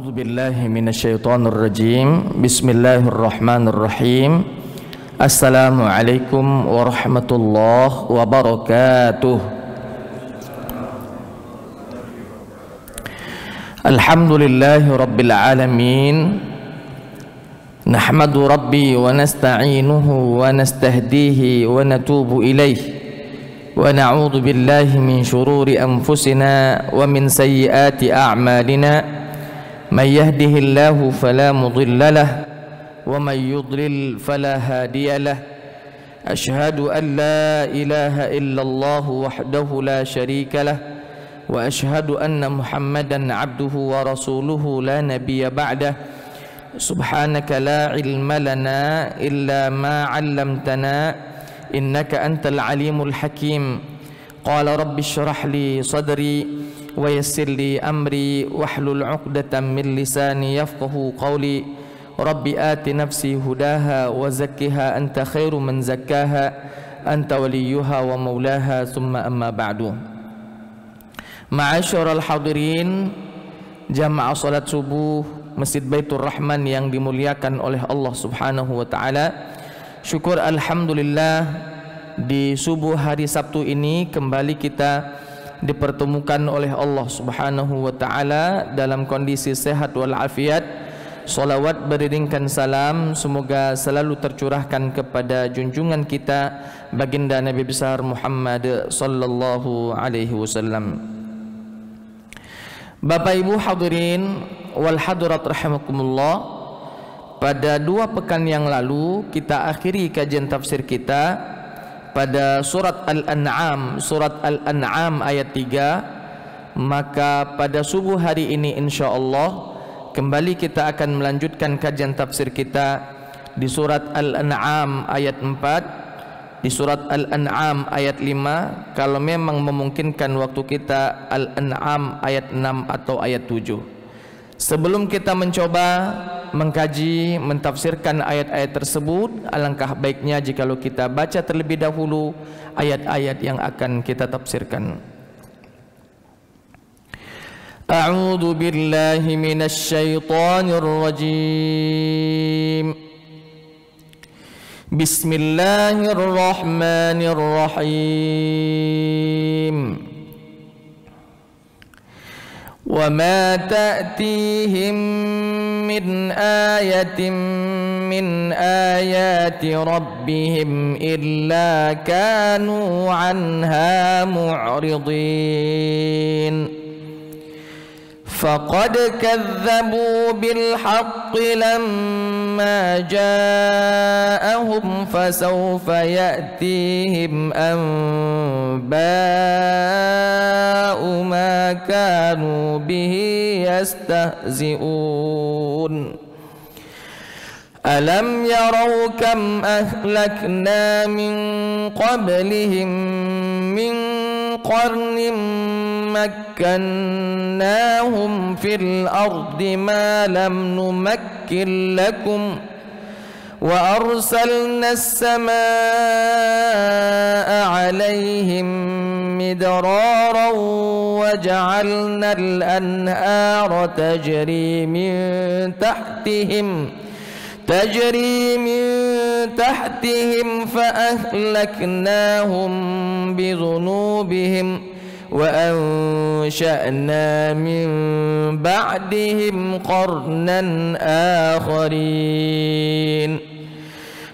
A'udzu billahi minasyaitonir rajim. Bismillahirrahmanirrahim. Assalamualaikum warahmatullahi wabarakatuh. Alhamdulillahi rabbil alamin. Nahmadu rabbi wa nasta'inuhu wa nastahdihi wa natubu ilayh. Wa na'udzu billahi min shururi anfusina wa min sayyiati a'malina. Man yahdihillahu fala mudilla lahu wa man yudlil fala hadiya lahu. Ashhadu an la ilaha illallah wahdahu la syarika lahu wa ashhadu anna Muhammadan abduhu wa rasuluhu la nabiyya ba'dah. Subhanaka la ilma lana illa ma 'allamtana innaka antal alimul hakim. Qala rabbi shrah li sadri wa yassir li amri wahlul 'uqdatam min lisani yafqahu qawli. Rabbi ati nafsi hudaha wa zakkiha anta khairu man zakkaha anta waliyuha wa maulaha. Thumma amma ba'du. Ma'asyiral hadirin, jamaah salat subuh Masjid Baitur Rahman yang dimuliakan oleh Allah Subhanahu wa taala. Syukur alhamdulillah, di subuh hari Sabtu ini kembali kita dipertemukan oleh Allah Subhanahu wa taala dalam kondisi sehat wal afiat. Salawat beriringkan salam semoga selalu tercurahkan kepada junjungan kita baginda Nabi besar Muhammad sallallahu alaihi wasallam. Bapak Ibu hadirin wal hadirat rahimakumullah, pada 2 pekan yang lalu kita akhiri kajian tafsir kita pada surat Al-An'am, surat Al-An'am ayat 3. Maka pada subuh hari ini insyaallah kembali kita akan melanjutkan kajian tafsir kita di surat Al-An'am ayat 4, di surat Al-An'am ayat 5, kalau memang memungkinkan waktu kita Al-An'am ayat 6 atau ayat 7. Sebelum kita mencoba mengkaji, mentafsirkan ayat-ayat tersebut, alangkah baiknya jikalau kita baca terlebih dahulu ayat-ayat yang akan kita tafsirkan. A'udzu billahi minasy syaithanir rajim. Bismillahirrahmanirrahim. وَمَا تَأْتِيهِمْ مِنْ آيَةٍ مِنْ آيَاتِ رَبِّهِمْ إِلَّا كَانُوا عَنْهَا مُعْرِضِينَ فَقَدْ كَذَّبُوا بِالْحَقِّ لَمَّا جَاءَهُمْ فَسَوْفَ يَأْتِيهِمْ أَنْبَاءُ مَا كَانُوا بِهِ يَسْتَهْزِئُونَ أَلَمْ يَرَوْا كَمْ أَهْلَكْنَا مِنْ قَبْلِهِمْ مِنْ قَرْنٍ مكناهم في الأرض ما لم نمكن لكم وأرسلنا السماء عليهم مدرارا وجعلنا الأنهار تجري من تحتهم فأهلكناهم بذنوبهم وأنشأنا من بعدهم قرنا آخرين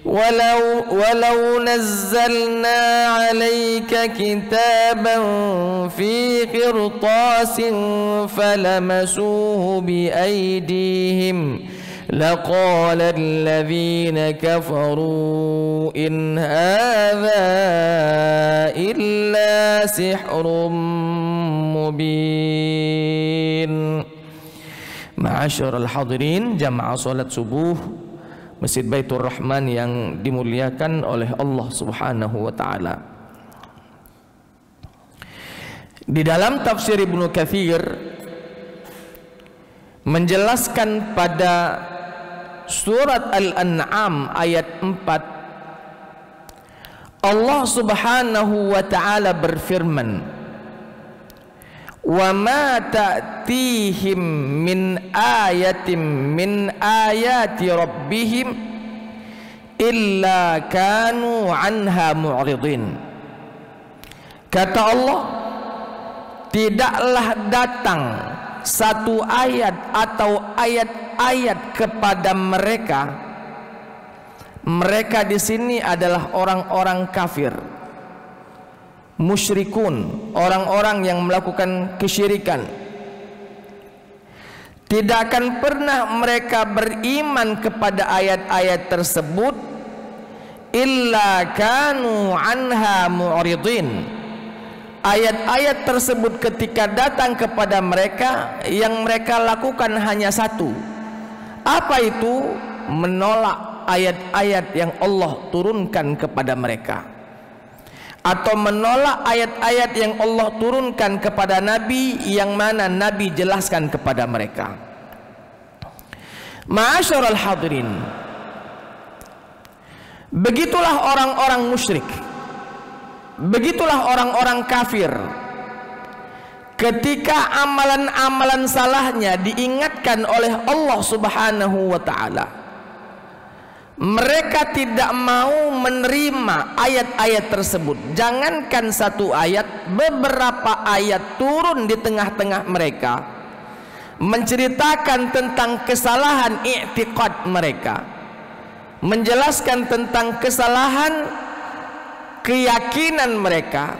ولو نزلنا عليك كتابا في قرطاس فلمسوه بأيديهم لقال الذين كفروا إن هذا إلا سحر مبين. Ma'asyiral hadirin, jamaah salat subuh Masjid Baitur Rahman yang dimuliakan oleh Allah Subhanahu wa taala. Di dalam tafsir Ibnu Katsir menjelaskan pada surat Al-An'am ayat 4, Allah Subhanahu wa taala berfirman, wa ma ta'tihim min ayatin min ayati rabbihim illa kanu anha mu'ridin. Kata Allah, tidaklah datang satu ayat atau ayat-ayat kepada mereka. Mereka di sini adalah orang-orang kafir, musyrikun, orang-orang yang melakukan kesyirikan. Tidak akan pernah mereka beriman kepada ayat-ayat tersebut illa kanu anha mu'ridin. Ayat-ayat tersebut ketika datang kepada mereka, yang mereka lakukan hanya satu. Apa itu? Menolak ayat-ayat yang Allah turunkan kepada mereka, atau menolak ayat-ayat yang Allah turunkan kepada Nabi, yang mana Nabi jelaskan kepada mereka. Ma'asyiral hadirin, begitulah orang-orang musyrik, begitulah orang-orang kafir. Ketika amalan-amalan salahnya diingatkan oleh Allah Subhanahu wa ta'ala, mereka tidak mau menerima ayat-ayat tersebut. Jangankan satu ayat, beberapa ayat turun di tengah-tengah mereka, menceritakan tentang kesalahan i'tiqad mereka, menjelaskan tentang kesalahan keyakinan mereka,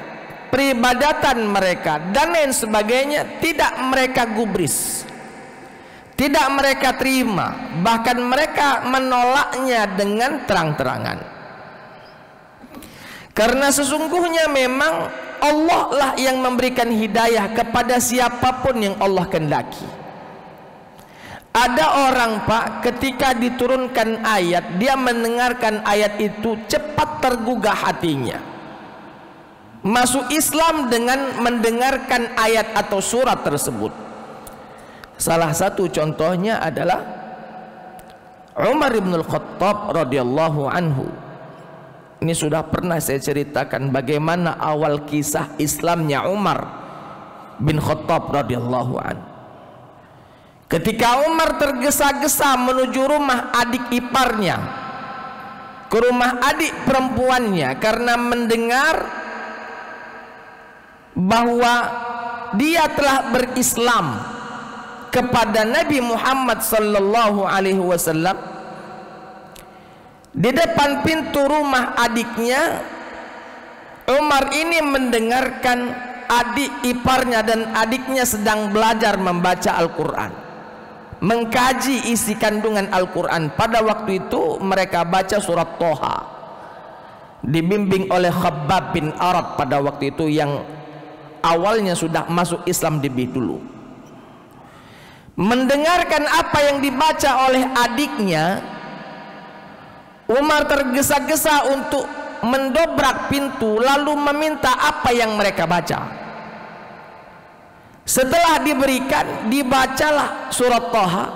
peribadatan mereka, dan lain sebagainya. Tidak mereka gubris, tidak mereka terima, bahkan mereka menolaknya dengan terang-terangan. Karena sesungguhnya memang Allah lah yang memberikan hidayah kepada siapapun yang Allah kehendaki. Ada orang, Pak, ketika diturunkan ayat, dia mendengarkan ayat itu cepat tergugah hatinya, masuk Islam dengan mendengarkan ayat atau surat tersebut. Salah satu contohnya adalah Umar bin Khattab radhiyallahu anhu. Ini sudah pernah saya ceritakan bagaimana awal kisah Islamnya Umar bin Khattab radhiyallahu anhu. Ketika Umar tergesa-gesa menuju rumah adik iparnya, ke rumah adik perempuannya, karena mendengar bahwa dia telah berislam kepada Nabi Muhammad sallallahu alaihi wasallam. Di depan pintu rumah adiknya, Umar ini mendengarkan adik iparnya dan adiknya sedang belajar membaca Al-Quran, mengkaji isi kandungan Al-Quran. Pada waktu itu mereka baca surat Toha, dibimbing oleh Khabbab bin Arad pada waktu itu, yang awalnya sudah masuk Islam lebih dulu. Mendengarkan apa yang dibaca oleh adiknya, Umar tergesa-gesa untuk mendobrak pintu lalu meminta apa yang mereka baca. Setelah diberikan, dibacalah surat Toha.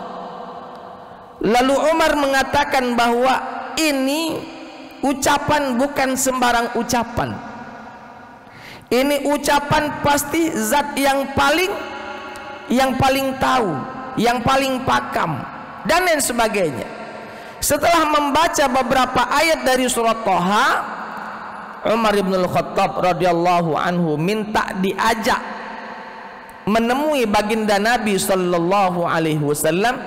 Lalu Umar mengatakan bahwa ini ucapan bukan sembarang ucapan. Ini ucapan pasti zat yang paling tahu, yang paling pakam, dan lain sebagainya. Setelah membaca beberapa ayat dari surat Toha, Umar bin Khattab radhiyallahu anhu minta diajak menemui baginda Nabi sallallahu alaihi wasallam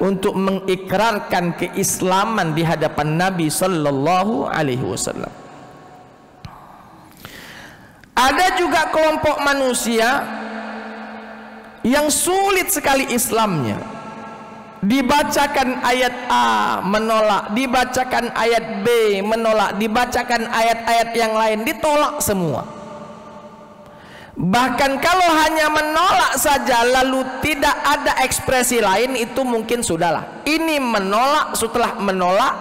untuk mengikrarkan keislaman di hadapan Nabi sallallahu alaihi wasallam. Ada juga kelompok manusia yang sulit sekali Islamnya. Dibacakan ayat A menolak, dibacakan ayat B menolak, dibacakan ayat-ayat yang lain ditolak semua. Bahkan kalau hanya menolak saja lalu tidak ada ekspresi lain, itu mungkin sudahlah. Ini menolak, setelah menolak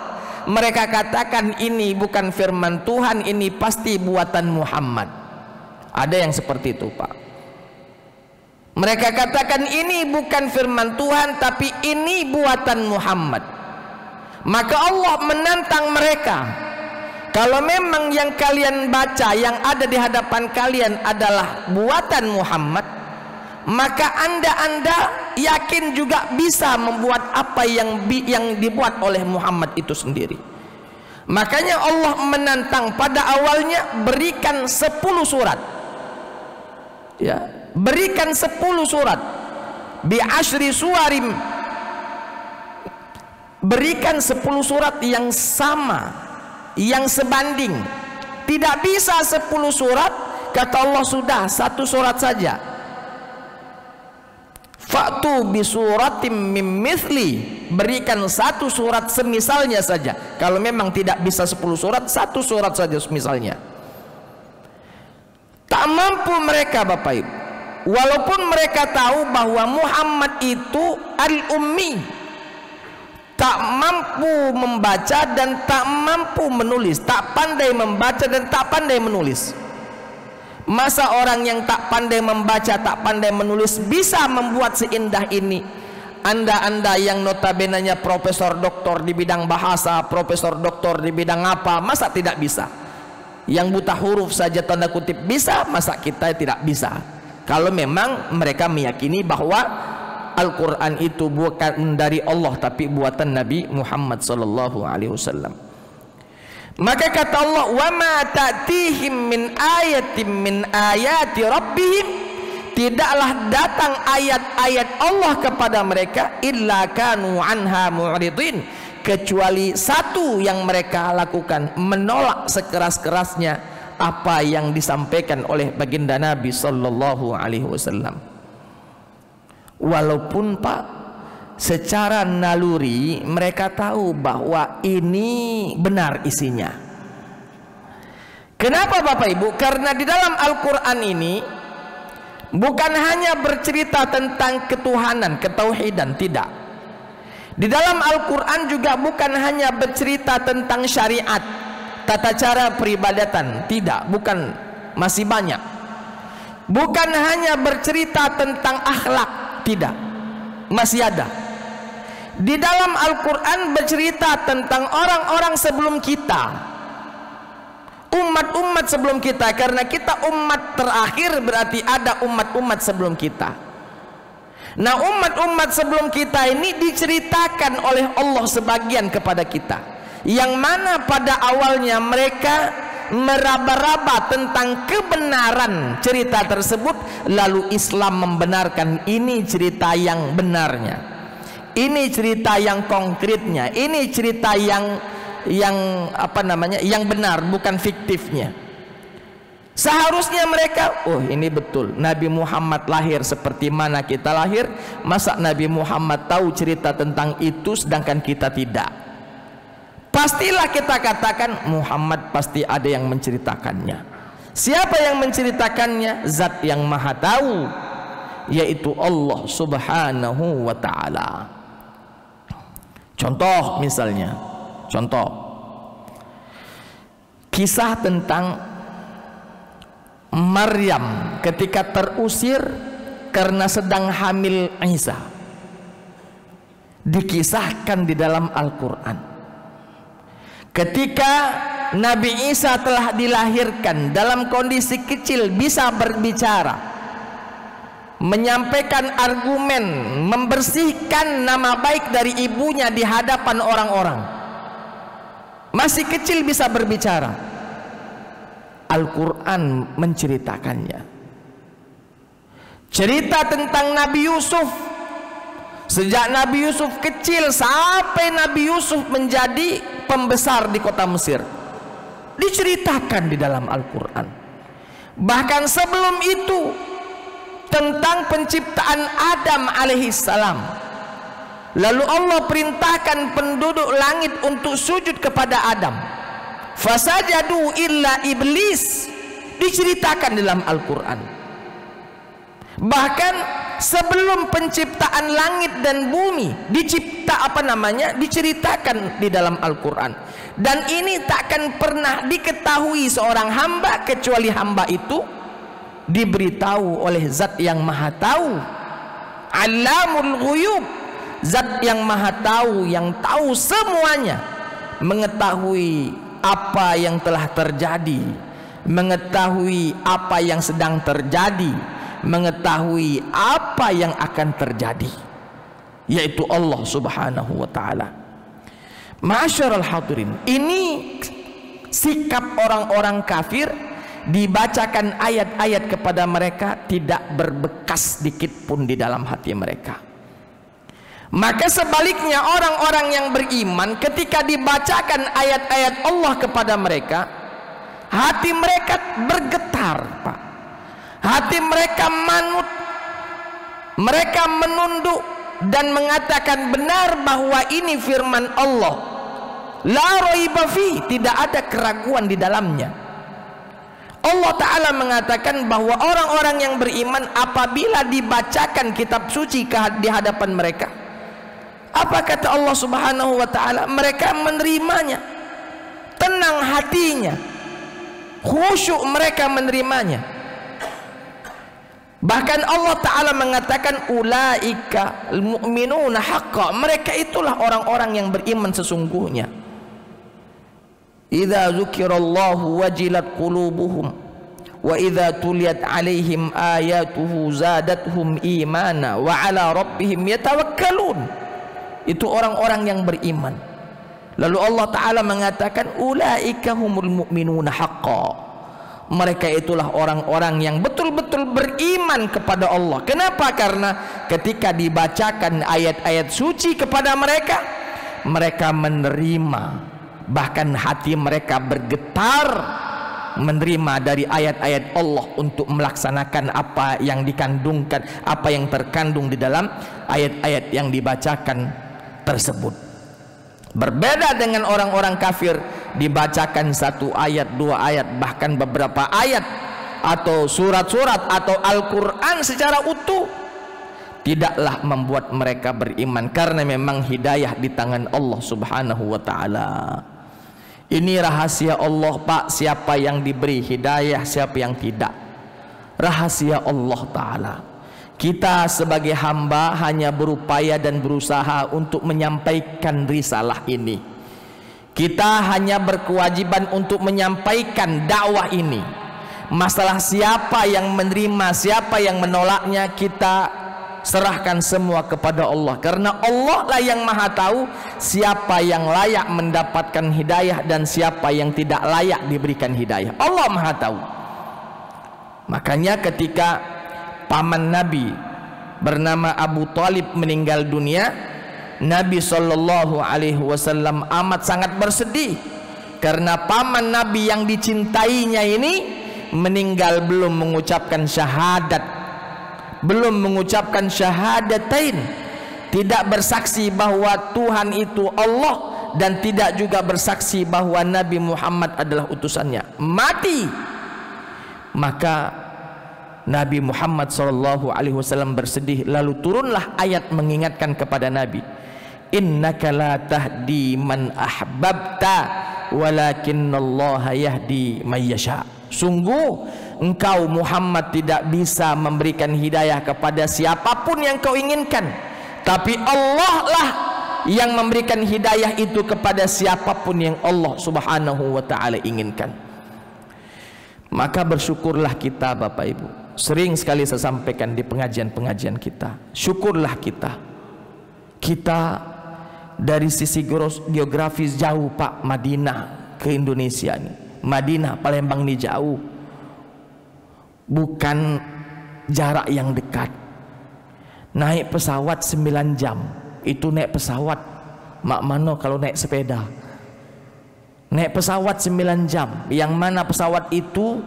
mereka katakan ini bukan firman Tuhan, ini pasti buatan Muhammad. Ada yang seperti itu, Pak. Mereka katakan ini bukan firman Tuhan, tapi ini buatan Muhammad. Maka Allah menantang mereka, kalau memang yang kalian baca, yang ada di hadapan kalian adalah buatan Muhammad, maka anda yakin juga bisa membuat apa yang dibuat oleh Muhammad itu sendiri. Makanya Allah menantang pada awalnya, berikan 10 surat, ya, berikan 10 surat, bi asyri suwarim, berikan 10 surat yang sama, yang sebanding. Tidak bisa 10 surat, kata Allah, sudah 1 surat saja. Fa'tu bi suratim mim mithli, berikan 1 surat semisalnya saja. Kalau memang tidak bisa 10 surat, 1 surat saja misalnya. Tak mampu mereka, Bapak Ibu, walaupun mereka tahu bahwa Muhammad itu al-ummi, tak mampu membaca dan tak mampu menulis, tak pandai membaca dan tak pandai menulis. Masa orang yang tak pandai membaca, tak pandai menulis bisa membuat seindah ini? Anda yang notabenanya profesor doktor di bidang bahasa, profesor doktor di bidang apa, masa tidak bisa? Yang buta huruf saja tanda kutip bisa, masa kita tidak bisa? Kalau memang mereka meyakini bahwa Al-Quran itu bukan dari Allah tapi buatan Nabi Muhammad SAW. Maka kata Allah, wa ma ta'tihim min ayatin min ayati rabbihim, tidaklah datang ayat-ayat Allah kepada mereka illa kanu anha mu'ridin, kecuali satu yang mereka lakukan, menolak sekeras-kerasnya apa yang disampaikan oleh baginda Nabi sallallahu alaihi wasallam. Walaupun Pak, secara naluri mereka tahu bahwa ini benar isinya. Kenapa Bapak Ibu? Karena di dalam Al-Quran ini bukan hanya bercerita tentang ketuhanan, ketauhidan, tidak. Di dalam Al-Quran juga bukan hanya bercerita tentang syariat, tata cara peribadatan, tidak, bukan, masih banyak. Bukan hanya bercerita tentang akhlak, tidak, masih ada. Di dalam Al-Quran bercerita tentang orang-orang sebelum kita, umat-umat sebelum kita, karena kita umat terakhir, berarti ada umat-umat sebelum kita. Nah, umat-umat sebelum kita ini diceritakan oleh Allah sebagian kepada kita, yang mana pada awalnya mereka meraba-raba tentang kebenaran cerita tersebut, lalu Islam membenarkan ini cerita yang benarnya. Ini cerita yang konkretnya, ini cerita yang apa namanya, yang benar, bukan fiktifnya. Seharusnya mereka, oh ini betul, Nabi Muhammad lahir seperti mana kita lahir, masa Nabi Muhammad tahu cerita tentang itu sedangkan kita tidak? Pastilah kita katakan Muhammad pasti ada yang menceritakannya. Siapa yang menceritakannya? Zat yang maha tahu, yaitu Allah subhanahu wa ta'ala. Contoh misalnya, contoh kisah tentang Maryam ketika terusir karena sedang hamil Isa, dikisahkan di dalam Al-Quran. Ketika Nabi Isa telah dilahirkan dalam kondisi kecil, bisa berbicara, menyampaikan argumen, membersihkan nama baik dari ibunya di hadapan orang-orang, masih kecil bisa berbicara. Al-Quran menceritakannya. Cerita tentang Nabi Yusuf, sejak Nabi Yusuf kecil sampai Nabi Yusuf menjadi pembesar di kota Mesir, diceritakan di dalam Al-Quran. Bahkan sebelum itu, tentang penciptaan Adam alaihissalam, lalu Allah perintahkan penduduk langit untuk sujud kepada Adam, fasajadu illa iblis, diceritakan dalam Al-Quran. Bahkan sebelum penciptaan langit dan bumi diceritakan di dalam Al-Quran. Dan ini takkan pernah diketahui seorang hamba kecuali hamba itu diberitahu oleh zat yang maha tahu, Allamul Ghuyub, zat yang maha tahu, yang tahu semuanya, mengetahui apa yang telah terjadi, mengetahui apa yang sedang terjadi, mengetahui apa yang akan terjadi, yaitu Allah Subhanahu wa taala. Ma'asyiral hadirin, ini sikap orang-orang kafir. Dibacakan ayat-ayat kepada mereka tidak berbekas sedikit pun di dalam hati mereka. Maka sebaliknya orang-orang yang beriman, ketika dibacakan ayat-ayat Allah kepada mereka, hati mereka bergetar, Pak. Hati mereka manut, mereka menunduk dan mengatakan benar bahwa ini firman Allah. La raiba fi, tidak ada keraguan di dalamnya. Allah Ta'ala mengatakan bahwa orang-orang yang beriman apabila dibacakan kitab suci di hadapan mereka, apa kata Allah Subhanahu wa Ta'ala? Mereka menerimanya, tenang hatinya, khusyuk mereka menerimanya. Bahkan Allah Ta'ala mengatakan ulaika al-mu'minuna haqqa, mereka itulah orang-orang yang beriman sesungguhnya. Idza dzukirallahu wajilat qulubuhum wa idza tuliyat alaihim ayatuhu zadatuhum imana wa ala rabbihim yatawakkalun. Itu orang-orang yang beriman. Lalu Allah Ta'ala mengatakan ulaika humul mu'minuna haqqa, mereka itulah orang-orang yang betul-betul beriman kepada Allah. Kenapa? Karena ketika dibacakan ayat-ayat suci kepada mereka, mereka menerima, bahkan hati mereka bergetar menerima dari ayat-ayat Allah untuk melaksanakan apa yang dikandungkan, apa yang terkandung di dalam ayat-ayat yang dibacakan tersebut. Berbeda dengan orang-orang kafir, dibacakan satu ayat, dua ayat, bahkan beberapa ayat atau surat-surat atau Al-Quran secara utuh, tidaklah membuat mereka beriman, karena memang hidayah di tangan Allah Subhanahu wa Ta'ala. Ini rahasia Allah, Pak. Siapa yang diberi hidayah, siapa yang tidak, rahasia Allah Ta'ala. Kita sebagai hamba hanya berupaya dan berusaha untuk menyampaikan risalah ini. Kita hanya berkewajiban untuk menyampaikan dakwah ini. Masalah siapa yang menerima, siapa yang menolaknya, kita serahkan semua kepada Allah, karena Allah lah yang maha tahu siapa yang layak mendapatkan hidayah dan siapa yang tidak layak diberikan hidayah. Allah maha tahu. Makanya ketika paman Nabi bernama Abu Talib meninggal dunia, Nabi Shallallahu Alaihi Wasallam amat sangat bersedih karena paman Nabi yang dicintainya ini meninggal belum mengucapkan syahadat, belum mengucapkan syahadatain, tidak bersaksi bahwa Tuhan itu Allah dan tidak juga bersaksi bahwa Nabi Muhammad adalah utusannya, mati. Maka Nabi Muhammad SAW bersedih, lalu turunlah ayat mengingatkan kepada Nabi, innaka la tahdi man ahbabta walakinnallaha yahdi man yasha. Sungguh engkau Muhammad tidak bisa memberikan hidayah kepada siapapun yang kau inginkan, tapi Allah lah yang memberikan hidayah itu kepada siapapun yang Allah Subhanahu wa Ta'ala inginkan. Maka bersyukurlah kita, Bapak Ibu. Sering sekali saya sampaikan di pengajian-pengajian kita, syukurlah kita dari sisi geografis jauh, Pak. Madinah ke Indonesia nih, Madinah Palembang ini jauh, bukan jarak yang dekat. Naik pesawat 9 jam, itu naik pesawat. Mak mano kalau naik sepeda, naik pesawat 9 jam, yang mana pesawat itu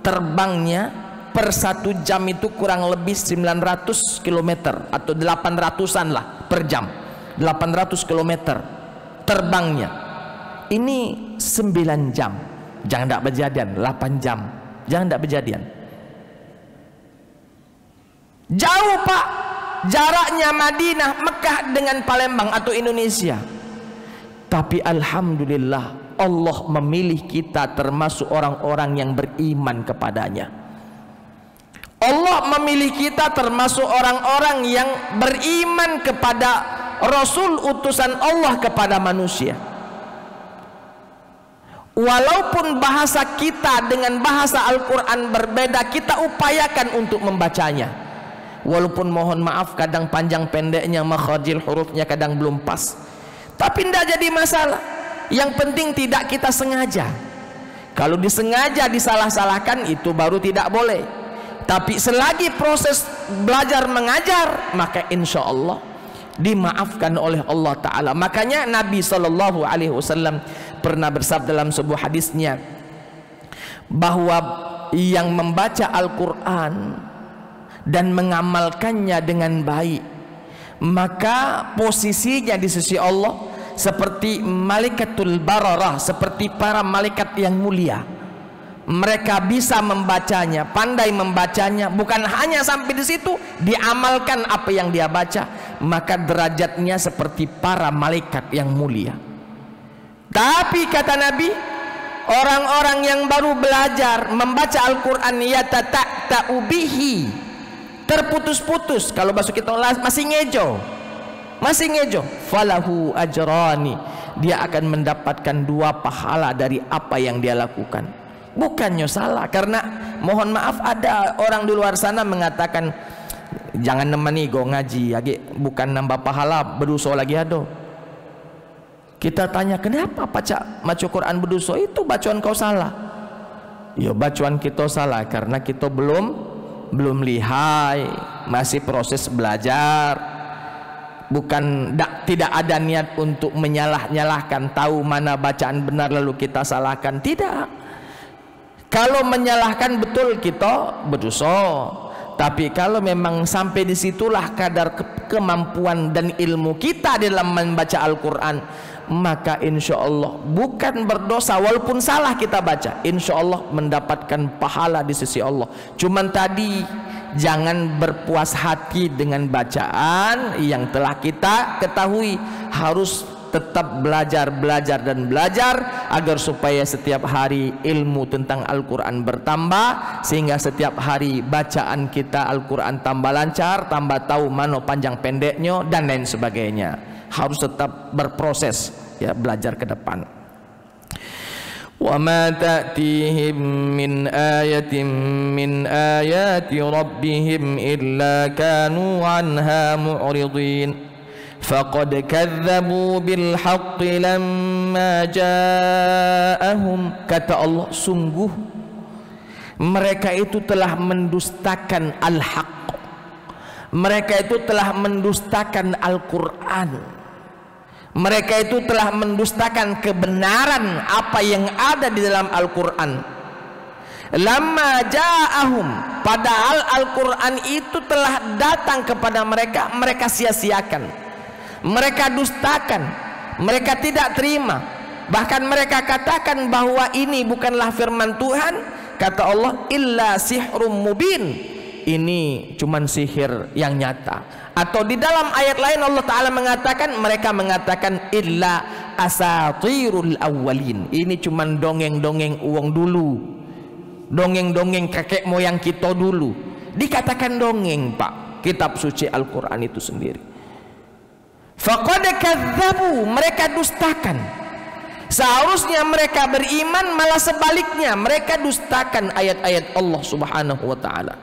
terbangnya per 1 jam itu kurang lebih 900 km atau 800-an lah per jam, 800 km terbangnya. Ini 9 jam, jangan tak berjadian, 8 jam, jangan tak berjadian. Jauh, Pak, jaraknya Madinah, Mekah dengan Palembang atau Indonesia. Tapi alhamdulillah Allah memilih kita termasuk orang-orang yang beriman kepadanya. Allah memilih kita termasuk orang-orang yang beriman kepada Rasul utusan Allah kepada manusia. Walaupun bahasa kita dengan bahasa Al-Quran berbeda, kita upayakan untuk membacanya. Walaupun mohon maaf kadang panjang pendeknya, makharijil hurufnya kadang belum pas, tapi tidak jadi masalah. Yang penting tidak kita sengaja. Kalau disengaja disalah-salahkan itu baru tidak boleh. Tapi selagi proses belajar mengajar, maka insya Allah dimaafkan oleh Allah Ta'ala. Makanya Nabi SAW pernah bersabda dalam sebuah hadisnya bahwa yang membaca Al-Quran dan mengamalkannya dengan baik, maka posisinya di sisi Allah seperti malaikatul bararah, seperti para malaikat yang mulia. Mereka bisa membacanya, pandai membacanya, bukan hanya sampai di situ, diamalkan apa yang dia baca, maka derajatnya seperti para malaikat yang mulia. Tapi kata Nabi, orang-orang yang baru belajar membaca Al-Quran yatata'ta'u bihi, terputus-putus, kalau bahasa kita masih ngejo, falahu ajrani, dia akan mendapatkan 2 pahala dari apa yang dia lakukan. Bukannya salah, karena mohon maaf ada orang di luar sana mengatakan jangan nemani go ngaji lagi, bukan nambah pahala, berdosa lagi ado. Kita tanya, kenapa baca Quran berdosa? Itu bacaan kau salah. Ya bacaan kita salah karena kita belum lihai, masih proses belajar. Bukan tidak ada niat untuk menyalah-nyalahkan, tahu mana bacaan benar lalu kita salahkan, tidak. Kalau menyalahkan betul kita berdosa, tapi kalau memang sampai disitulah kadar kemampuan dan ilmu kita dalam membaca Al-Quran, maka insya Allah bukan berdosa. Walaupun salah kita baca, insya Allah mendapatkan pahala di sisi Allah. Cuman tadi jangan berpuas hati dengan bacaan yang telah kita ketahui, harus tetap belajar agar supaya setiap hari ilmu tentang Al-Quran bertambah, sehingga setiap hari bacaan kita Al-Quran tambah lancar, tambah tahu mana panjang pendeknya dan lain sebagainya. Harus tetap berproses ya, belajar ke depan. Wa ma ta'tihim min ayatin min ayati rabbihim illa kanu anha mu'ridin. Faqad kadzabu bil haqqi lamma ja'ahum. Kata Allah, sungguh mereka itu telah mendustakan al-haq, mereka itu telah mendustakan Al-Quran, mereka itu telah mendustakan kebenaran apa yang ada di dalam Al-Quran. Lamma ja'ahum, padahal Al-Quran itu telah datang kepada mereka, mereka sia-siakan, mereka dustakan, mereka tidak terima, bahkan mereka katakan bahwa ini bukanlah firman Tuhan. Kata Allah, illa sihrum mubin, ini cuman sihir yang nyata. Atau di dalam ayat lain Allah Ta'ala mengatakan, mereka mengatakan illa asatirul awwalin, ini cuman dongeng-dongeng uang dulu, dongeng-dongeng kakek moyang kita dulu. Dikatakan dongeng Pak, kitab suci Al-Quran itu sendiri. Faqad kadzabu, mereka dustakan. Seharusnya mereka beriman, malah sebaliknya mereka dustakan ayat-ayat Allah Subhanahu wa ta'ala.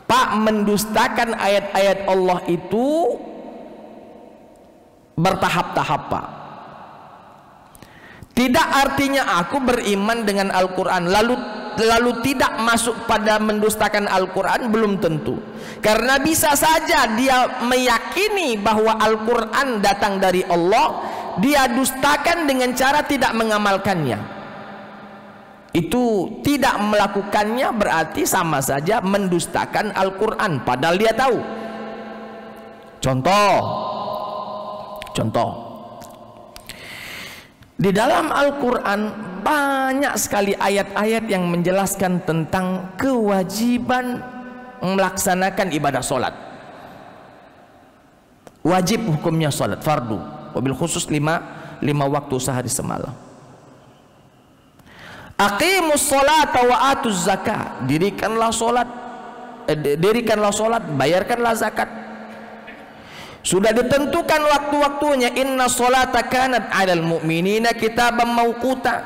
Pak, mendustakan ayat-ayat Allah itu bertahap-tahap Pak. Tidak artinya aku beriman dengan Al-Quran lalu tidak masuk pada mendustakan Al-Quran, belum tentu. Karena bisa saja dia meyakini bahwa Al-Quran datang dari Allah, dia dustakan dengan cara tidak mengamalkannya. Itu tidak melakukannya berarti sama saja mendustakan Al-Quran, padahal dia tahu. Contoh di dalam Al-Quran banyak sekali ayat-ayat yang menjelaskan tentang kewajiban melaksanakan ibadah solat. Wajib hukumnya solat fardu, wabil khusus 5 waktu sehari semalam. Aqimus sholata wa atuz zakat, dirikanlah solat, bayarkanlah zakat. Sudah ditentukan waktu-waktunya. Inna sholata kanat 'alal mu'minina kitaban mauquta.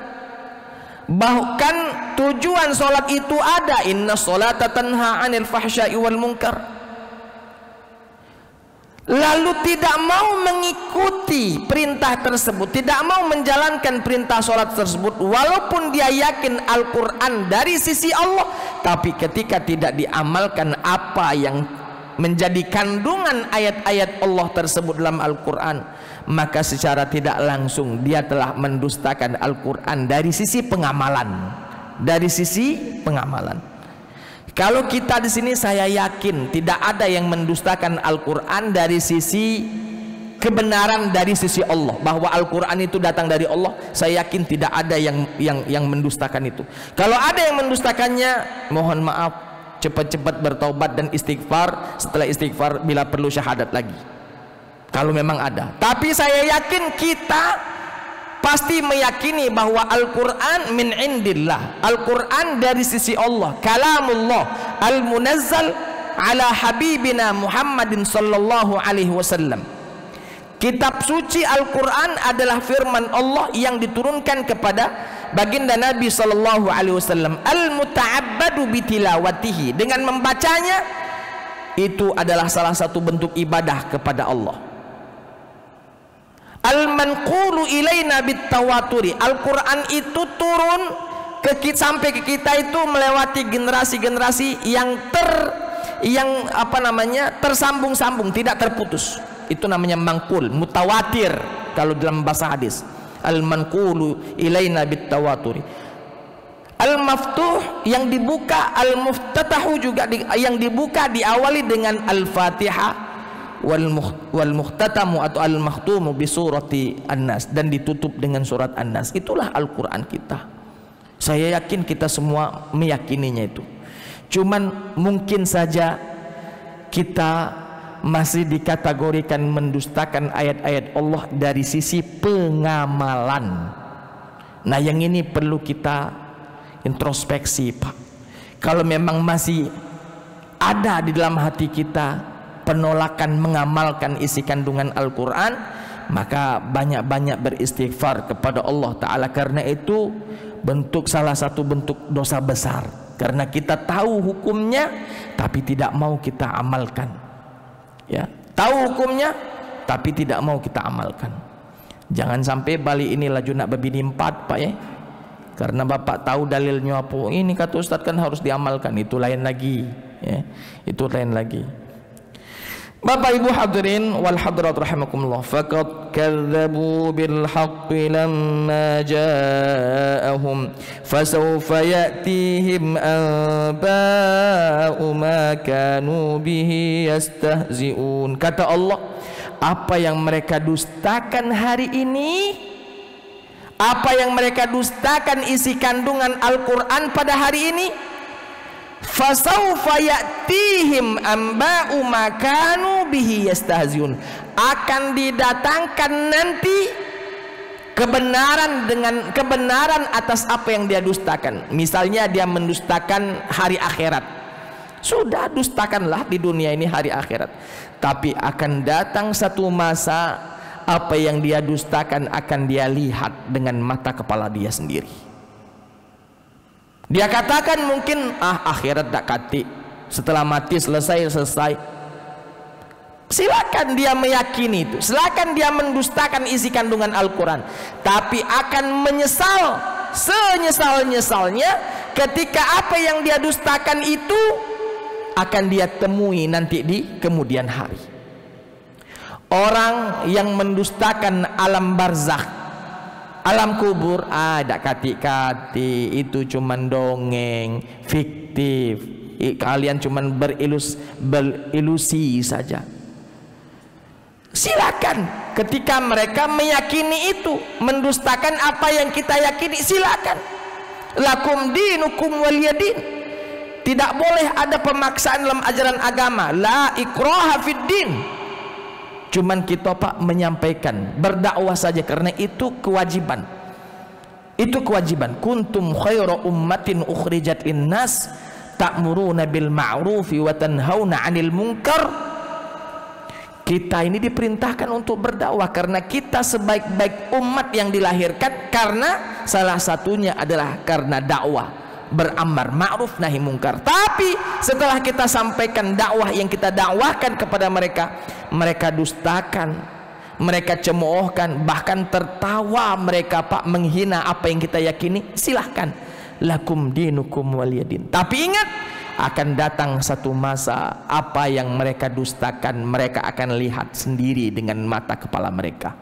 Bahkan tujuan sholat itu ada, inna sholata tanha 'anil fahsya'i wal munkar. Lalu tidak mau mengikuti perintah tersebut, tidak mau menjalankan perintah sholat tersebut, walaupun dia yakin Al-Quran dari sisi Allah, tapi ketika tidak diamalkan apa yang menjadi kandungan ayat-ayat Allah tersebut dalam Al-Quran, maka secara tidak langsung dia telah mendustakan Al-Quran dari sisi pengamalan. Dari sisi pengamalan. Kalau kita di sini, saya yakin tidak ada yang mendustakan Al-Quran dari sisi kebenaran dari sisi Allah, bahwa Al-Quran itu datang dari Allah. Saya yakin tidak ada yang mendustakan itu. Kalau ada yang mendustakannya, mohon maaf, cepat-cepat bertaubat dan istighfar. Setelah istighfar, bila perlu syahadat lagi, kalau memang ada. Tapi saya yakin kita pasti meyakini bahwa Al-Quran min indillah, Al-Quran dari sisi Allah, kalamullah al-munazzal ala habibina Muhammadin sallallahu alaihi wasallam. Kitab suci Al-Quran adalah firman Allah yang diturunkan kepada baginda Nabi sallallahu alaihi wasallam, al-muta'abbadu bitilawatihi, dengan membacanya itu adalah salah satu bentuk ibadah kepada Allah. Al-manqulu ilaina bitawaturi, Al-Quran itu turun sampai ke kita itu melewati generasi-generasi yang tersambung-sambung, tidak terputus. Itu namanya mangkul, mutawatir kalau dalam bahasa hadis. Al-manqulu ilaina bitawaturi. Al-maftuh yang dibuka, al-muftatahu juga yang dibuka diawali dengan Al-Fatihah, wal muhtatamu atau al makhtumu bi surati An-Nas, dan ditutup dengan surat An-Nas. Itulah Al-Quran kita. Saya yakin kita semua meyakininya itu. Cuman mungkin saja kita masih dikategorikan mendustakan ayat-ayat Allah dari sisi pengamalan. Nah, yang ini perlu kita introspeksi, Pak. Kalau memang masih ada di dalam hati kita penolakan mengamalkan isi kandungan Al-Quran, maka banyak-banyak beristighfar kepada Allah Ta'ala. Karena itu salah satu bentuk dosa besar, karena kita tahu hukumnya tapi tidak mau kita amalkan. Ya, tahu hukumnya tapi tidak mau kita amalkan. Jangan sampai Bali ini laju nak berbini 4, Pak, ya. Karena Bapak tahu dalilnya apa, ini kata Ustaz kan harus diamalkan, itu lain lagi, ya. Itu lain lagi. Bapak Ibu hadirin wal hadirat rahimakumullah, faqad kadzabu bil haqqi lamma ja'ahum fasawfa ya'tihim anba'u ma kanu bihi yastahzi'un. Kata Allah, apa yang mereka dustakan hari ini, apa yang mereka dustakan isi kandungan Al-Quran pada hari ini, fasawfa ya'tihim amba'u makanu bihi yastahziun, akan didatangkan nanti kebenaran dengan kebenaran atas apa yang dia dustakan. Misalnya dia mendustakan hari akhirat, sudah dustakanlah di dunia ini hari akhirat, tapi akan datang satu masa apa yang dia dustakan akan dia lihat dengan mata kepala dia sendiri. Dia katakan mungkin akhirat tak kati, setelah mati selesai. Silakan dia meyakini itu, silakan dia mendustakan isi kandungan Al-Quran, tapi akan menyesal senyesal-nyesalnya ketika apa yang dia dustakan itu akan dia temui nanti di kemudian hari. Orang yang mendustakan alam barzakh, alam kubur, ada kati-kati, itu cuman dongeng, fiktif, kalian cuman berilusi saja. Silakan ketika mereka meyakini itu, mendustakan apa yang kita yakini, silakan. Lakum dinukum waliyadin. Tidak boleh ada pemaksaan dalam ajaran agama, la ikraha fid din. Cuman kita, Pak, menyampaikan, berdakwah saja, karena itu kewajiban. Itu kewajiban. Kuntum khaira ummatin ukhrijat linnas ta'muruna bil ma'rufi wa tanhauna 'anil munkar. Kita ini diperintahkan untuk berdakwah karena kita sebaik-baik umat yang dilahirkan karena salah satunya adalah karena dakwah, beramar ma'ruf nahi mungkar. Tapi setelah kita sampaikan dakwah yang kita dakwahkan kepada mereka, mereka dustakan, mereka cemoohkan, bahkan tertawa mereka, Pak, menghina apa yang kita yakini. Silahkan, lakum dinukum waliyadin. Tapi ingat, akan datang satu masa apa yang mereka dustakan mereka akan lihat sendiri dengan mata kepala mereka.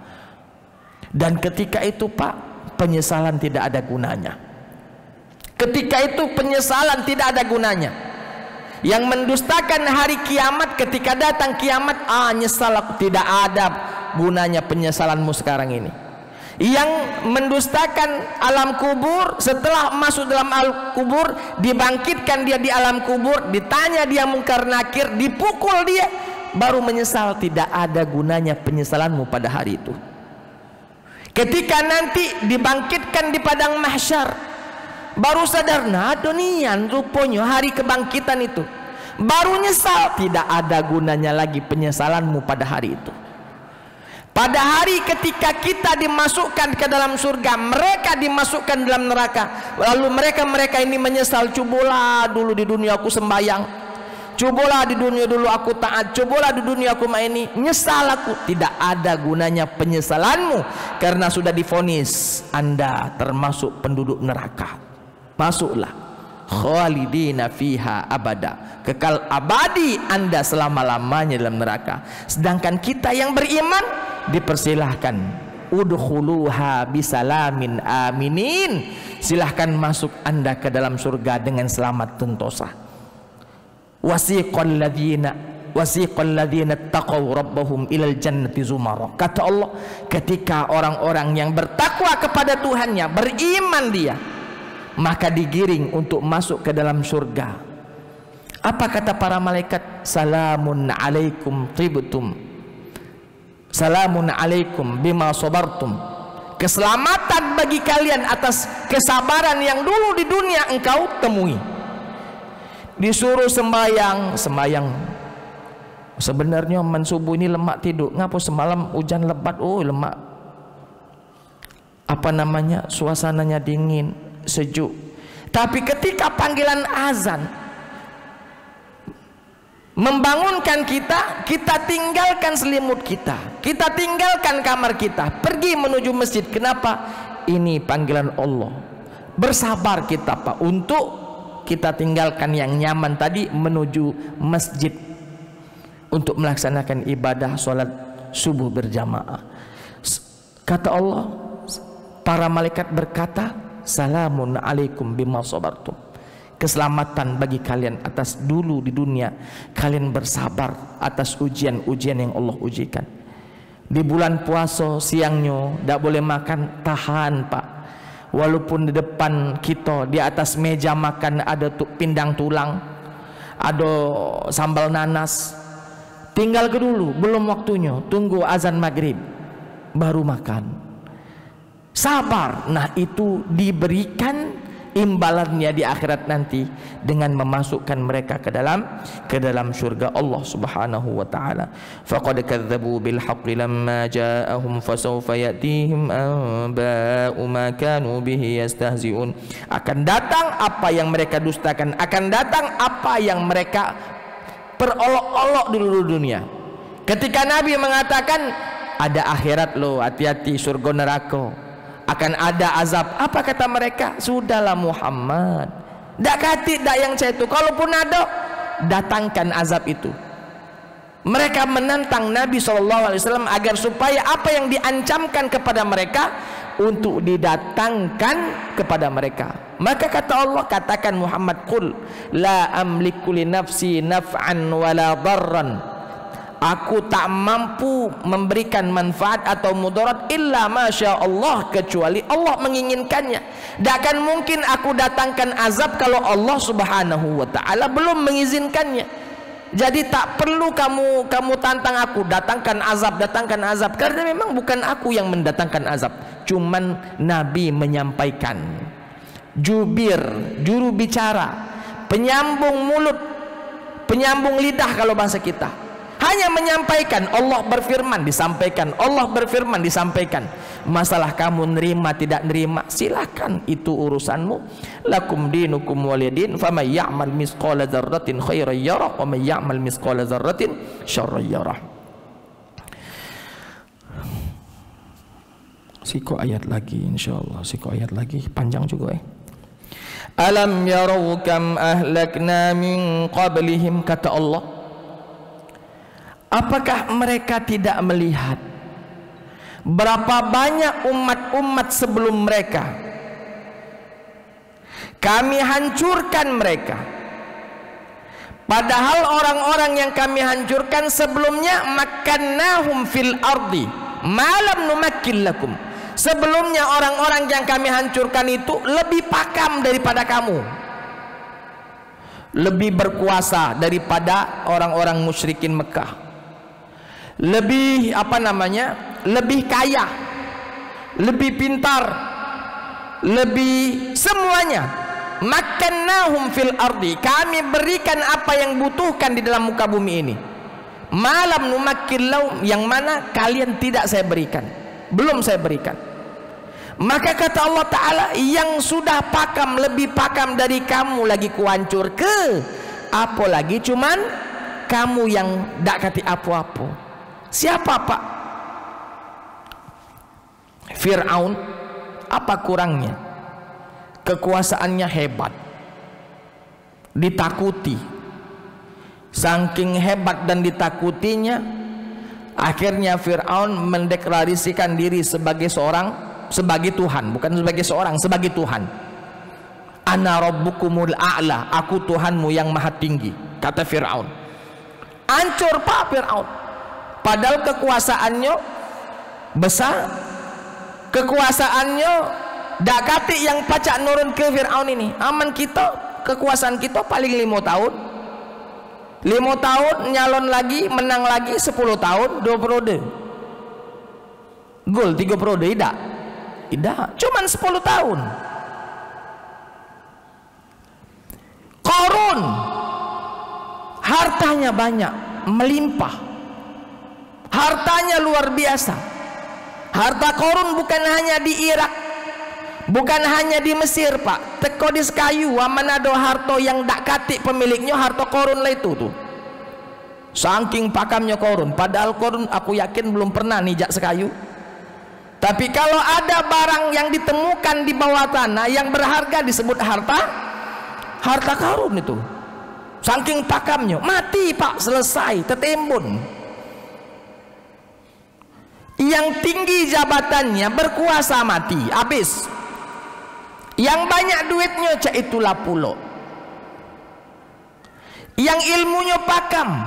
Dan ketika itu, Pak, penyesalan tidak ada gunanya. Ketika itu penyesalan tidak ada gunanya. Yang mendustakan hari kiamat, ketika datang kiamat, nyesal aku, tidak ada gunanya penyesalanmu sekarang ini. Yang mendustakan alam kubur, setelah masuk dalam alam kubur, dibangkitkan dia di alam kubur, ditanya dia mungkar nakir, dipukul dia, baru menyesal. Tidak ada gunanya penyesalanmu pada hari itu. Ketika nanti dibangkitkan di padang mahsyar, baru sadar, nah donian rupanya hari kebangkitan itu, baru nyesal. Tidak ada gunanya lagi penyesalanmu pada hari itu. Pada hari ketika kita dimasukkan ke dalam surga, mereka dimasukkan dalam neraka, lalu mereka ini menyesal. Cobalah dulu di dunia aku sembahyang, cobalah di dunia dulu aku taat, cobalah di dunia aku ini, nyesal aku. Tidak ada gunanya penyesalanmu karena sudah divonis Anda termasuk penduduk neraka. Masuklah, khalidina fiha abada, kekal abadi Anda selama-lamanya dalam neraka. Sedangkan kita yang beriman dipersilahkan, udkhuluha bisalamin aminin, silahkan masuk Anda ke dalam surga dengan selamat sentosa. Wasiqal ladzina taqaw rabbahum ilal jannati zumara. Kata Allah, ketika orang-orang yang bertakwa kepada Tuhannya, beriman dia, maka digiring untuk masuk ke dalam surga. Apa kata para malaikat? Salamun alaikum tibtum, salamun alaikum bima sabartum. Keselamatan bagi kalian atas kesabaran yang dulu di dunia engkau temui. Disuruh sembahyang. Sebenarnya mensubuh ini lemak tidur. Ngapa semalam hujan lebat? Oh, lemak. Apa namanya? Suasananya dingin, sejuk. Tapi ketika panggilan azan membangunkan kita, kita tinggalkan selimut kita, kita tinggalkan kamar kita, pergi menuju masjid. Kenapa? Ini panggilan Allah. Bersabar kita, Pak, untuk kita tinggalkan yang nyaman tadi, menuju masjid untuk melaksanakan ibadah sholat subuh berjamaah. Kata Allah, para malaikat berkata, salamun alaikum bima sabartum. Keselamatan bagi kalian atas dulu di dunia kalian bersabar atas ujian-ujian yang Allah ujikan. Di bulan puasa siangnya tidak boleh makan, tahan, Pak. Walaupun di depan kita di atas meja makan ada pindang tulang, ada sambal nanas, tinggal ke dulu, belum waktunya, tunggu azan maghrib baru makan. Sabar. Nah, itu diberikan imbalannya di akhirat nanti dengan memasukkan mereka ke dalam surga Allah Subhanahu wa taala. Faqad kadzdzabu bil haqqi lamma ja'ahum fasawfa ya'tihim anba'u ma kanu bihi yastahzi'un. Akan datang apa yang mereka dustakan, akan datang apa yang mereka perolok-olok dulu dunia. Ketika Nabi mengatakan ada akhirat loh, hati-hati surga neraka, akan ada azab, apa kata mereka? Sudahlah Muhammad, dak kati dak yang saya itu, kalaupun ada datangkan azab itu. Mereka menantang Nabi SAW agar supaya apa yang diancamkan kepada mereka untuk didatangkan kepada mereka. Maka kata Allah, katakan Muhammad, qul la amliku li nafsi naf'an wala darran, aku tak mampu memberikan manfaat atau mudarat illa masya Allah, kecuali Allah menginginkannya. Tak akan mungkin aku datangkan azab kalau Allah Subhanahu wa taala belum mengizinkannya. Jadi tak perlu kamu tantang aku, datangkan azab, karena memang bukan aku yang mendatangkan azab, cuman Nabi menyampaikan. Jubir, juru bicara, penyambung mulut, penyambung lidah kalau bahasa kita, hanya menyampaikan. Allah berfirman disampaikan, Allah berfirman disampaikan. Masalah kamu nerima tidak nerima, silakan, itu urusanmu. Lakum dinukum waliyadin, faman ya'mal misqala dzarratin khairan yarah wa man ya'mal misqala dzarratin syarran yarah. Siko ayat lagi, insyaallah siko ayat lagi, panjang juga Alam yarau kam ahlakna min qablihim, kata Allah, apakah mereka tidak melihat berapa banyak umat-umat sebelum mereka kami hancurkan mereka, padahal orang-orang yang kami hancurkan sebelumnya makkannahum fil ardi ma lam numakkin lakum, sebelumnya orang-orang yang kami hancurkan itu lebih pakam daripada kamu, lebih berkuasa daripada orang-orang musyrikin Mekah, lebih lebih kaya, lebih pintar, lebih semuanya. Makkannahum fil ardi, kami berikan apa yang butuhkan di dalam muka bumi ini. Malam numakkin lahum, yang mana kalian tidak saya berikan, belum saya berikan. Maka kata Allah Ta'ala, yang sudah pakam, lebih pakam dari kamu lagi kuhancur ke, apalagi cuman kamu yang dak kati apa-apa. Siapa Pak? Fir'aun. Apa kurangnya? Kekuasaannya hebat, ditakuti. Saking hebat dan ditakutinya, akhirnya Fir'aun mendeklarasikan diri sebagai Tuhan, bukan sebagai seorang, sebagai Tuhan. Ana rabbukumul a'la, aku Tuhanmu yang maha tinggi, kata Fir'aun. Hancur Pak Fir'aun, padahal kekuasaannya besar, kekuasaannya dak kati yang pacak nurun ke Fir'aun ini. Aman kita, kekuasaan kita paling 5 tahun, 5 tahun nyalon lagi, menang lagi 10 tahun, 2 periode gol, 3 periode, tidak, cuman 10 tahun. Qarun hartanya banyak, melimpah, hartanya luar biasa. Harta Qarun bukan hanya di Irak, bukan hanya di Mesir Pak, teko di Sekayu manado harta yang dak katik pemiliknya, harta Qarun lah itu tuh. Saking pakamnya Qarun, padahal Qarun aku yakin belum pernah nijak Sekayu. Tapi kalau ada barang yang ditemukan di bawah tanah yang berharga disebut harta Qarun itu. Saking pakamnya, mati Pak, selesai, tertimbun. Yang tinggi jabatannya, berkuasa, mati, habis. Yang banyak duitnya, cak itulah pulau. Yang ilmunya pakam,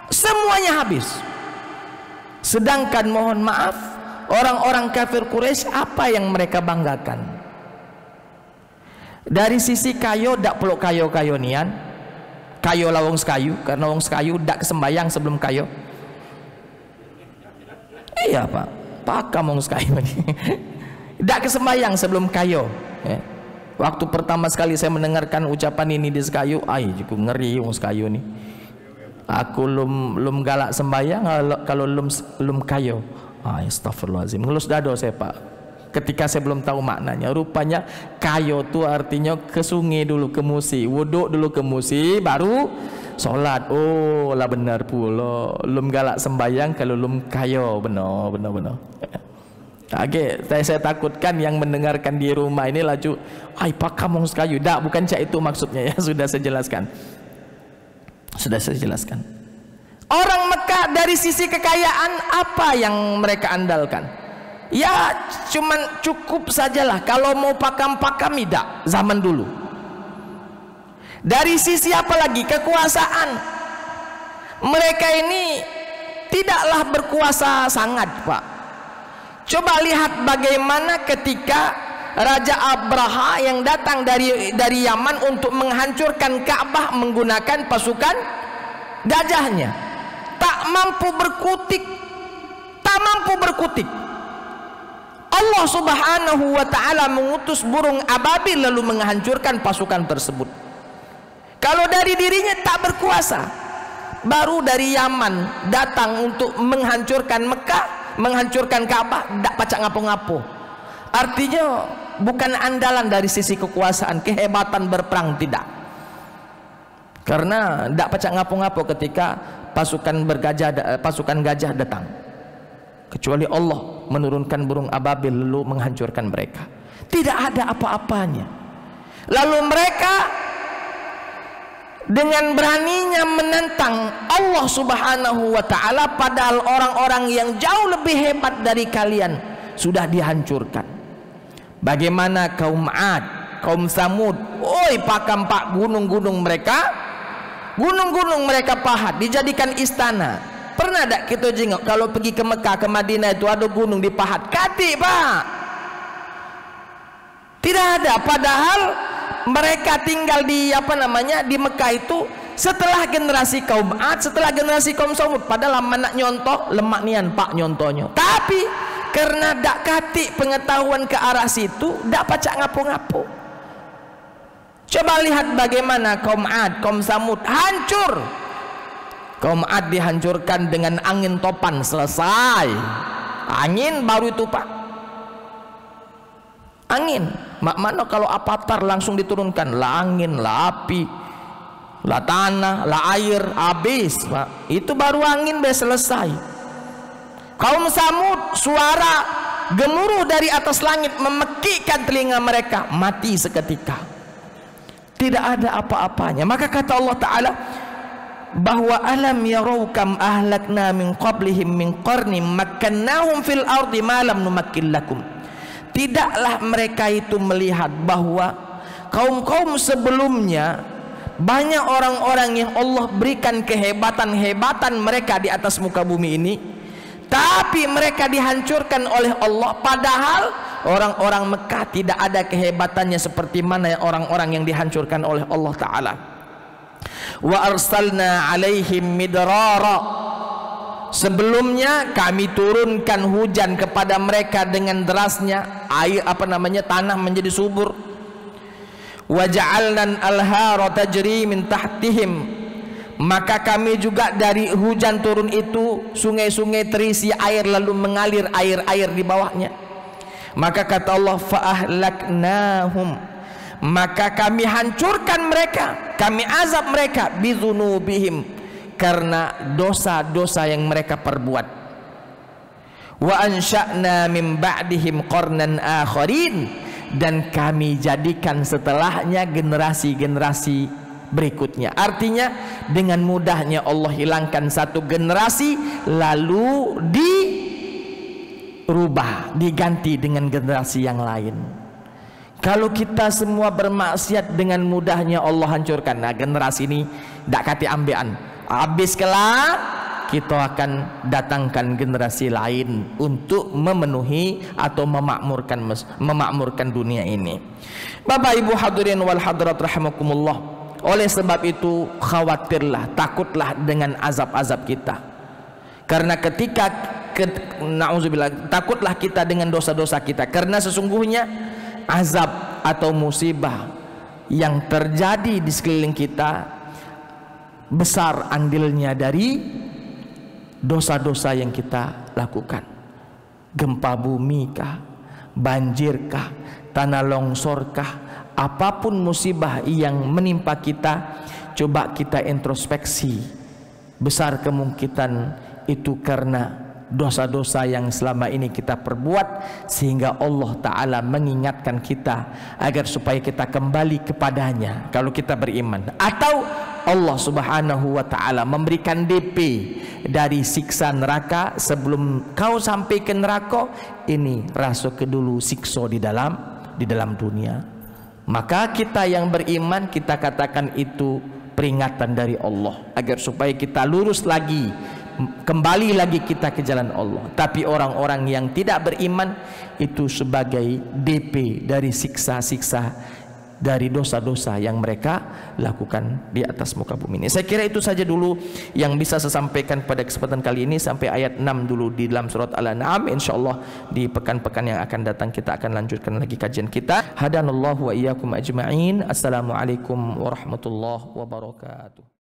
semuanya habis. Sedangkan mohon maaf, orang-orang kafir Quraisy apa yang mereka banggakan? Dari sisi kayo dak peluk kayo nian, kayo lawong sekayu, karena wong sekayu dak kesembayang sebelum kayo. Iya Pak, pakam wong sekayu ini. Dak kesembayang sebelum kayo. Waktu pertama sekali saya mendengarkan ucapan ini di Sekayu, cukup ngeri wong Sekayu nih. Aku lum galak sembayang kalau lum kayo. Astagfirullahaladzim, ngelus dado saya Pak ketika saya belum tahu maknanya. Rupanya kayo itu artinya ke sungai dulu, ke musi, wuduk dulu ke musi, baru sholat. Oh lah benar pula, lum galak sembayang kalau lum kayo. Benar. Oke, saya takutkan yang mendengarkan di rumah ini laju, Pak kamu Sekayu. Dak, bukan cak itu maksudnya ya. Sudah saya jelaskan. Orang Mekah dari sisi kekayaan apa yang mereka andalkan? Ya cuman cukup sajalah, kalau mau pakam-pakam tidak zaman dulu. Dari sisi apa lagi? Kekuasaan. Mereka ini tidaklah berkuasa sangat Pak. Coba lihat bagaimana ketika Raja Abraha yang datang dari Yaman untuk menghancurkan Ka'bah menggunakan pasukan gajahnya, tak mampu berkutik. Allah Subhanahu wa ta'ala mengutus burung ababil lalu menghancurkan pasukan tersebut. Kalau dari dirinya tak berkuasa, baru dari Yaman datang untuk menghancurkan Mekah, menghancurkan Ka'bah, tidak pacak ngapo-ngapo. Artinya bukan andalan dari sisi kekuasaan, kehebatan berperang, tidak. Karena tidak pacak ngapo-ngapo ketika pasukan gajah datang, kecuali Allah menurunkan burung ababil lalu menghancurkan mereka. Tidak ada apa-apanya. Lalu mereka dengan beraninya menentang Allah Subhanahu wa ta'ala, padahal orang-orang yang jauh lebih hebat dari kalian sudah dihancurkan. Bagaimana kaum Ad, kaum Samud, oi pakampak gunung-gunung mereka, gunung-gunung mereka pahat dijadikan istana. Pernah tak kita jengok kalau pergi ke Mekah, ke Madinah itu ada gunung dipahat? Kati pak, tidak ada. Padahal mereka tinggal di di Mekah itu setelah generasi kaum Ad, setelah generasi kaum Samud. Padahal anak nyontoh lemak nian pak nyontohnya, tapi karena dak kati pengetahuan ke arah situ, dak pacak ngapo-ngapo. Coba lihat bagaimana kaum Ad, kaum Samud hancur. Kaum Ad dihancurkan dengan angin topan, selesai. Angin baru itu pak, angin. Mana kalau Avatar langsung diturunkan, lah angin, lah api, lah tanah, lah air, habis pak. Itu baru angin selesai. Kaum Samud, suara gemuruh dari atas langit memekikkan telinga mereka, mati seketika. Tidak ada apa-apanya. Maka kata Allah Ta'ala bahwa alam yarau kam ahlakna min qablihim min qarni makkannahum fil ardi ma lam numakkin lakum. Tidaklah mereka itu melihat bahwa kaum-kaum sebelumnya banyak orang-orang yang Allah berikan kehebatan-hebatan mereka di atas muka bumi ini, tapi mereka dihancurkan oleh Allah. Padahal orang-orang Mekah tidak ada kehebatannya seperti mana orang-orang yang dihancurkan oleh Allah Ta'ala. Wa arsalna alaihim midrara, sebelumnya kami turunkan hujan kepada mereka dengan derasnya, air tanah menjadi subur. Wa ja'alna al-anhara tajri min tahtihim, maka kami juga dari hujan turun itu sungai-sungai terisi air lalu mengalir air-air di bawahnya. Maka kata Allah fa'ahlaknahum, maka kami hancurkan mereka, kami azab mereka bidzunubihim, karena dosa-dosa yang mereka perbuat. Wa ansha'na min ba'dihim qarnan akharin, dan kami jadikan setelahnya generasi-generasi berikutnya. Artinya dengan mudahnya Allah hilangkan satu generasi lalu dirubah, diganti dengan generasi yang lain. Kalau kita semua bermaksiat, dengan mudahnya Allah hancurkan. Nah, generasi ini tak kati ambean, habis kelak kita akan datangkan generasi lain untuk memenuhi atau memakmurkan dunia ini. Bapak Ibu hadirin wal hadirat rahimakumullah. Oleh sebab itu khawatirlah, takutlah dengan azab-azab kita. Karena ketika na'udzubillah, takutlah kita dengan dosa-dosa kita, karena sesungguhnya azab atau musibah yang terjadi di sekeliling kita besar andilnya dari dosa-dosa yang kita lakukan. Gempa bumi kah, banjir kah, tanah longsor kah, apapun musibah yang menimpa kita, coba kita introspeksi. Besar kemungkinan itu karena dosa-dosa yang selama ini kita perbuat, sehingga Allah Ta'ala mengingatkan kita agar supaya kita kembali kepadanya kalau kita beriman. Atau Allah Subhanahu wa Ta'ala memberikan DP dari siksa neraka. Sebelum kau sampai ke neraka ini, rasakan dulu siksa di dalam dunia. Maka kita yang beriman, kita katakan itu peringatan dari Allah agar supaya kita lurus lagi, kembali lagi kita ke jalan Allah. Tapi orang-orang yang tidak beriman itu sebagai DP dari siksa-siksa, dari dosa-dosa yang mereka lakukan di atas muka bumi ini. Saya kira itu saja dulu yang bisa saya sampaikan pada kesempatan kali ini, sampai ayat 6 dulu di dalam surat Al-An'am. Insyaallah di pekan-pekan yang akan datang kita akan lanjutkan lagi kajian kita. Hadanallahu wa iyyakum ajma'in. Assalamualaikum warahmatullahi wabarakatuh.